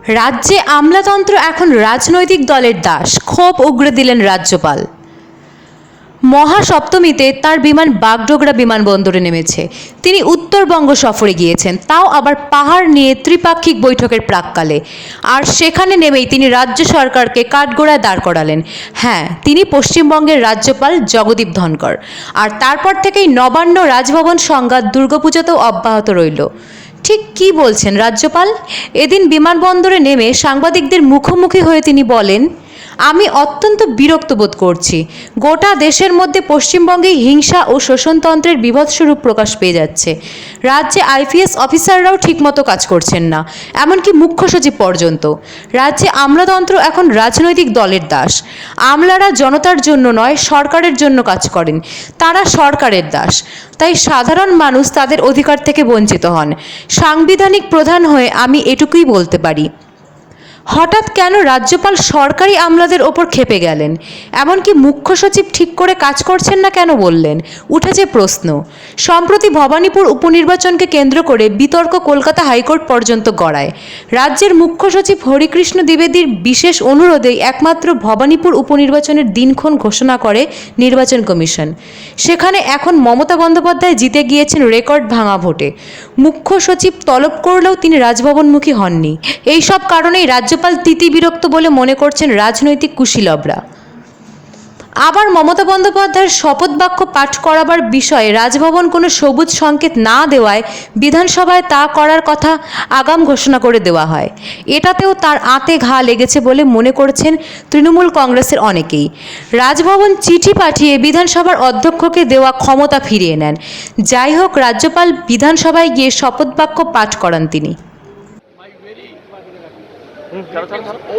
রাজ্যে আমলাতন্ত্র এখন রাজনৈতিক দলের দাস, ক্ষোভ উগরে দিলেন রাজ্যপাল। মহাসপ্তমীতে তার বিমান বাগডোগরা বিমানবন্দরে নেমেছে। তিনি উত্তরবঙ্গ সফরে গিয়েছেন, তাও আবার পাহাড় নিয়ে ত্রিপাক্ষিক বৈঠকের প্রাক্কালে। আর সেখানে নেমেই তিনি রাজ্য সরকারকে কাঠগড়ায় দাঁড় করালেন। হ্যাঁ, তিনি পশ্চিমবঙ্গের রাজ্যপাল জগদীপ ধনকর। আর তারপর থেকেই নবান্ন রাজভবন সংঘাত দুর্গাপুজোতেও অব্যাহত রইল। ঠিক কী বলছেন রাজ্যপাল? এদিন বিমানবন্দরে নেমে সাংবাদিকদের মুখোমুখি হয়ে তিনি বলেন, আমি অত্যন্ত বিরক্ত বোধ করছি। গোটা দেশের মধ্যে পশ্চিমবঙ্গেই হিংসা ও শোষণতন্ত্রের বীভৎস রূপ প্রকাশ পেয়ে যাচ্ছে। রাজ্যে আইপিএস অফিসাররাও ঠিকমতো কাজ করছেন না, এমনকি মুখ্য সচিব পর্যন্ত। রাজ্যে আমলাতন্ত্র এখন রাজনৈতিক দলের দাস। আমলারা জনতার জন্য নয়, সরকারের জন্য কাজ করেন। তারা সরকারের দাস, তাই সাধারণ মানুষ তাদের অধিকার থেকে বঞ্চিত হন। সাংবিধানিক প্রধান হয়ে আমি এটুকুই বলতে পারি। হঠাৎ কেন রাজ্যপাল সরকারি আমলাদের ওপর ক্ষেপে গেলেন? এমনকি মুখ্য সচিব ঠিক করে কাজ করছেন না কেন বললেন? উঠেছে প্রশ্ন। সম্প্রতি ভবানীপুর উপনির্বাচনকে কেন্দ্র করে বিতর্ক কলকাতা হাইকোর্ট পর্যন্ত গড়ায়। রাজ্যের মুখ্য সচিব হরিকৃষ্ণ দ্বিবেদীর বিশেষ অনুরোধেই একমাত্র ভবানীপুর উপনির্বাচনের দিনক্ষণ ঘোষণা করে নির্বাচন কমিশন। সেখানে এখন মমতা বন্দ্যোপাধ্যায় জিতে গিয়েছেন রেকর্ড ভাঙা ভোটে। মুখ্য সচিব তলব করলেও তিনি রাজভবনমুখী হননি। এই সব কারণেই রাজ্যপাল তিতিবিরক্ত বলে মনে করছেন রাজনৈতিক কুশীলবরা। আবার মমতা বন্দ্যোপাধ্যায়ের শপথ বাক্য পাঠ করাবার বিষয়ে রাজভবন কোনো সবুজ সংকেত না দেওয়ায় বিধানসভায় তা করার কথা আগাম ঘোষণা করে দেওয়া হয়। এটাতেও তার আঁতে ঘা লেগেছে বলে মনে করছেন তৃণমূল কংগ্রেসের অনেকেই। রাজভবন চিঠি পাঠিয়ে বিধানসভার অধ্যক্ষকে দেওয়া ক্ষমতা ফিরিয়ে নেন। যাই হোক, রাজ্যপাল বিধানসভায় গিয়ে শপথ বাক্য পাঠ করান তিনি।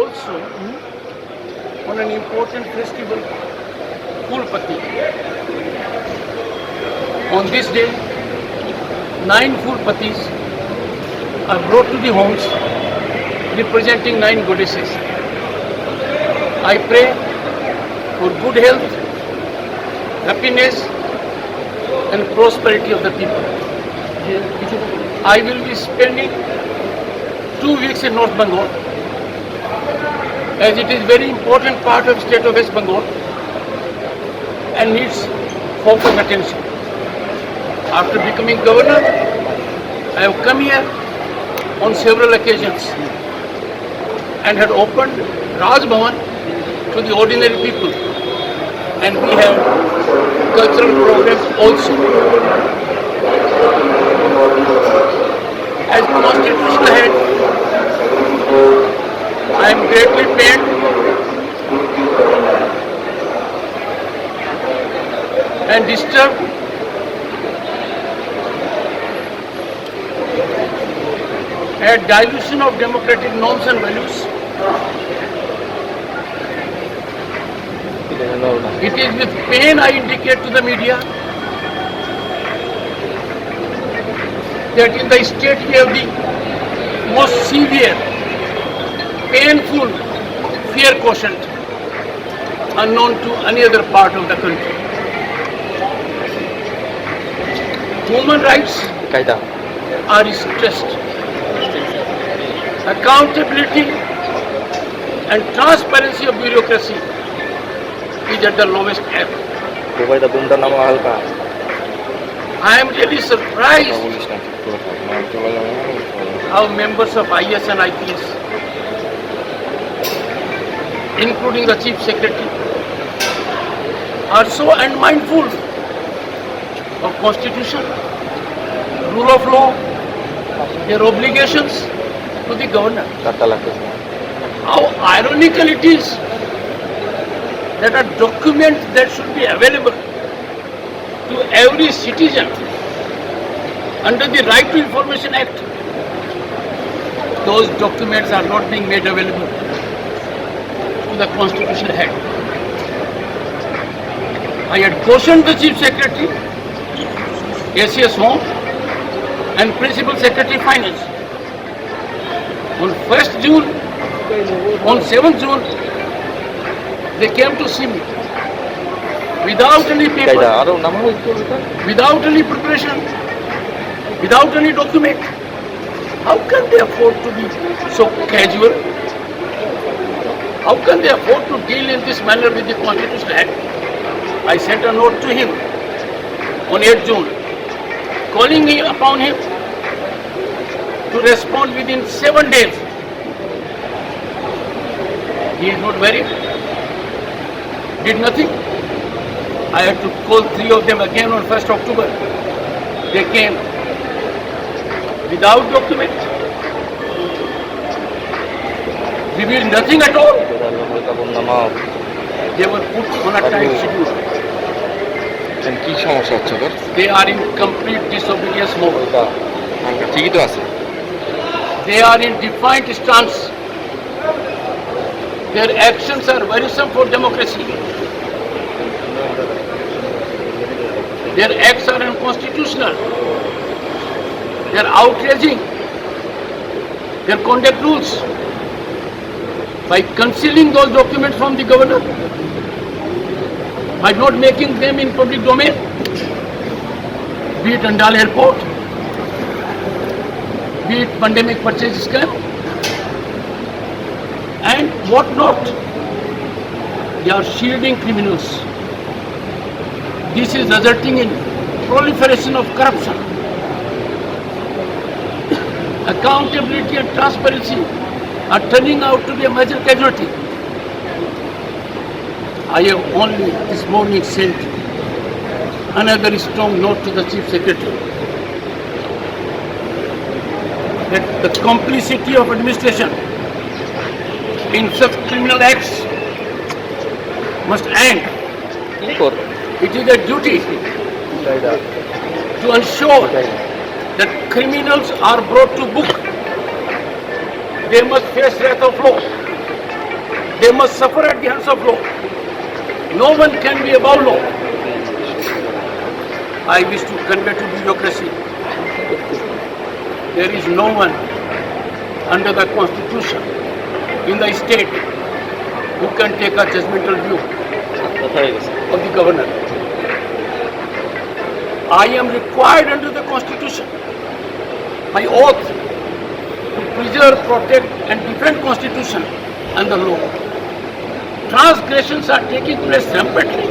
Also on an important festival, Phulpati. On this day, 9 Phulpatis are brought to the homes representing 9 goddesses. I pray for good health, happiness and prosperity of the people. I will be spending 2 weeks in North Bengal, as it is very important part of state of West Bengal and needs focused attention. After becoming governor, I have come here on several occasions and had opened Raj Bhavan to the ordinary people, and we have cultural programs also. As constitutional head, I am greatly pained and disturbed at dilution of democratic norms and values. It is with pain I indicate to the media that in the state we have the most severe, painful fear quotient unknown to any other part of the country. Human rights are stressed. Accountability and transparency of bureaucracy is at the lowest ebb. I am really surprised how members of IS and IPS, including the Chief Secretary, are so unmindful of Constitution, rule of law, their obligations to the governor. How ironical it is that a document that should be available to every citizen under the Right to Information Act, those documents are not being made available to the constitutional head. I had cautioned the Chief Secretary, ACS Home and Principal Secretary Finance. On 1st June, on 7th June, they came to see me without any paper, without any preparation, without any document. How can they afford to be so casual? How can they afford to deal in this manner with the Constitutional Act? I sent a note to him on 8th June, calling upon him to respond within 7 days. He is not married, did nothing. I had to call 3 of them again on 1st October. They came without document, revealed nothing at all. They were put on a tight schedule. কি সমস্যা হচ্ছে তোর? They are in complete disobedience mode. ঠিকই তো আছে। They are in defiant stance. Their actions are worrisome for democracy. Their acts are unconstitutional. They are outraging their conduct rules by concealing those documents from the governor, by not making them in public domain, be it Andal Airport, be it pandemic purchase scam, and what not. They are shielding criminals. This is resulting in proliferation of corruption. Accountability and transparency are turning out to be a major casualty. I have only this morning sent another strong note to the Chief Secretary that the complicity of administration in such criminal acts must end. It is a duty to ensure that criminals are brought to book. They must face wrath of law. They must suffer at the hands of law. No one can be above law. I wish to convey to bureaucracy, there is no one under the Constitution in the state who can take a judgmental view of the governor. I am required under the Constitution, by oath, to preserve, protect and defend Constitution and the law. Transgressions are taking place rampantly.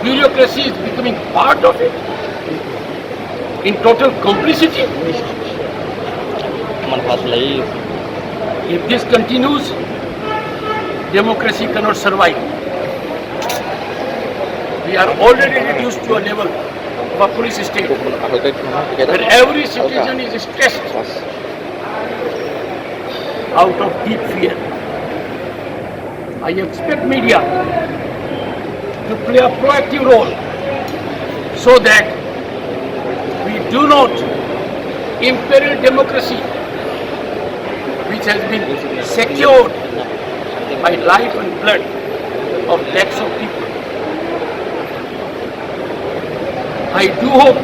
Bureaucracy is becoming part of it, in total complicity. If this continues, democracy cannot survive. We are already reduced to a level of a police state where every citizen is stressed out of deep fear. I expect media to play a proactive role so that we do not imperil democracy, which has been secured by life and blood of lakhs of people. I do hope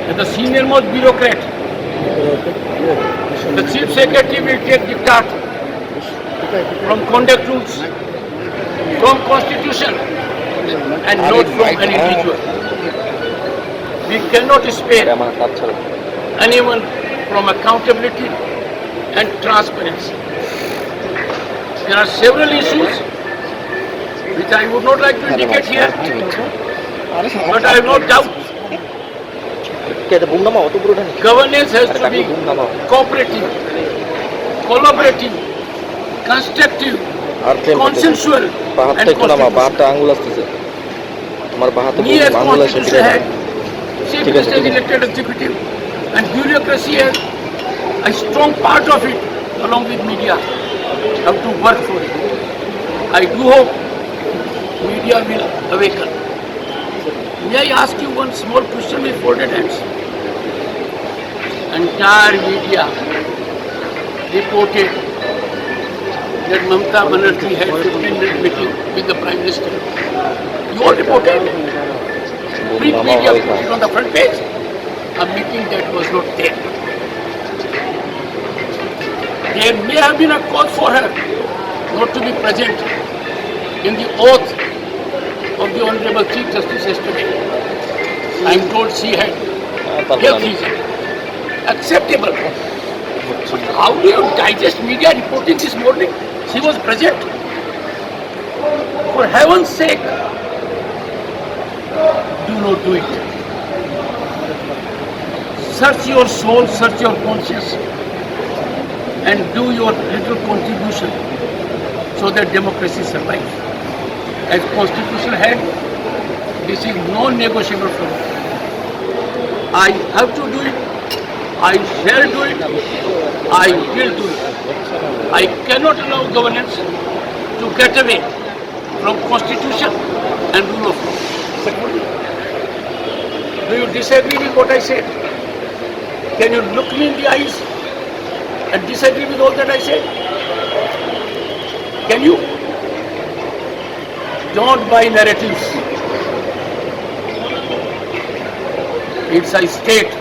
that the senior most bureaucrat, the Chief Secretary, will take diktat from conduct rules, from Constitution and not from an individual. We cannot spare anyone from accountability and transparency. There are several issues which I would not like to indicate here, but I have no doubt governance has to be cooperative, collaborative, constructive, consensual and constitutional. Me as constitutional head, Chief Minister elected executive and bureaucracy has a strong part of it along with media have to work for it. I do hope media will awaken. May I ask you one small question with folded hands? Entire media reported that Mamata Banerjee had 15-minute meeting with the Prime Minister. You all reported. Print media put it on the front page. A meeting that was not there. There may have been a call for her not to be present in the oath of the Honorable Chief Justice yesterday. I am told she had health reason. acceptable. How do you digest media reporting this morning? She was present. For heaven's sake, do not do it. Search your soul, search your conscience, and do your little contribution so that democracy survives. As constitutional head, this is non-negotiable for me. I have to do it. I shall do it. I will do it. I cannot allow governance to get away from constitution and rule of law. Do you disagree with what I said? Can you look me in the eyes and disagree with all that I said? Can you? Don't buy narratives. It's a state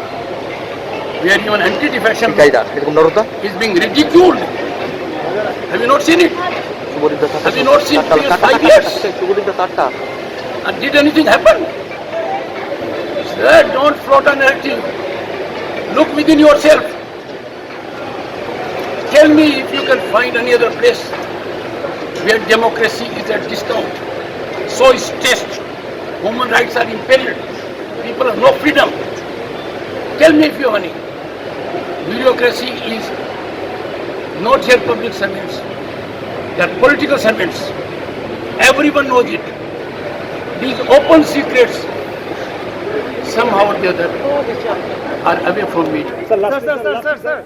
where even anti-defection is being ridiculed. Have you not seen it? Have you not seen previous 5 years? And did anything happen? Sir, don't float a narrative. Look within yourself. Tell me if you can find any other place where democracy is at discount. So is stressed. Human rights are impaired. People have no freedom. Tell me if you have any. Bureaucracy is not here public servants. They are political servants. Everyone knows it. These open secrets, somehow or the other, are away from me. Sir.